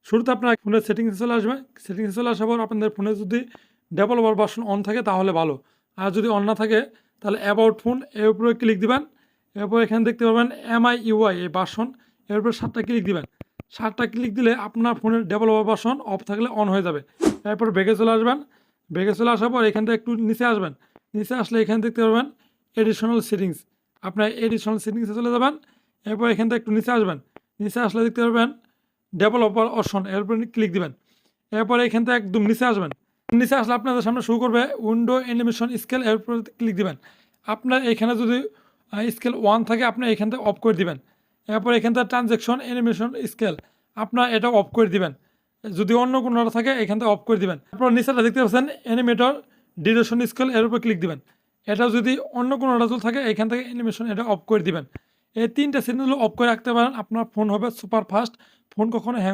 শুরুতে আপনার ফোনের সেটিংসে চলে আসবে। সেটিংসে চলে আসার পর আপনাদের ফোনে যদি ডেভেলপার ভার্সন অন থাকে তাহলে ভালো, আর যদি অন না থাকে তাহলে অ্যাবাউট ফোন এর উপরে ক্লিক দিবেন। এরপর এখানে দেখতে পাবেন MIUI এই ভার্সন, এর উপরে 7টা ক্লিক দিবেন। 7টা ক্লিক দিলে আপনার ফোনের ডেভেলপার ভার্সন অফ থাকলে অন হয়ে যাবে। এরপর ব্যাগে চলে আসবেন। ব্যাগে চলে আসার পর এখান থেকে একটু নিচে আসবেন। নিচে আসলে এখানে দেখতে পাবেন এডিশনাল সেটিংস। আপনার এডিশনাল সেটিংসে চলে যাবেন। এরপর এখান থেকে একটু নিচে আসবেন। নিচে আসলে দেখতে পাবেন ডেভেলপার অপশন, এর উপর ক্লিক দিবেন। এরপরে এখান থেকে একদম নিচে আসবেন। নিচে আসলে আপনাদের সামনে শুরু করবে উইন্ডো অ্যানিমেশন স্কেল, এর উপর ক্লিক দিবেন। আপনার এখানে যদি স্কেল 1 থাকে আপনি এখান থেকে অফ করে দিবেন। এরপর এখান থেকে ট্রানজ্যাকশন অ্যানিমেশন স্কেল আপনার এটা অফ করে দিবেন। যদি অন্য কোনো থাকে এখান থেকে অফ করে দিবেন। তারপর নিচেটা দেখতে পাচ্ছেন অ্যানিমেটর ডিউরেশন স্কেল, এর উপর ক্লিক দিবেন। এটা যদি অন্য কোনো রাজল থাকে এখান থেকে অ্যানিমেশন এটা অফ করে দিবেন। এই 3টা সেটিংসগুলো অফ করে রাখতে পারেন, আপনার ফোন হবে সুপার ফাস্ট, ফোন কখনো হ্যাং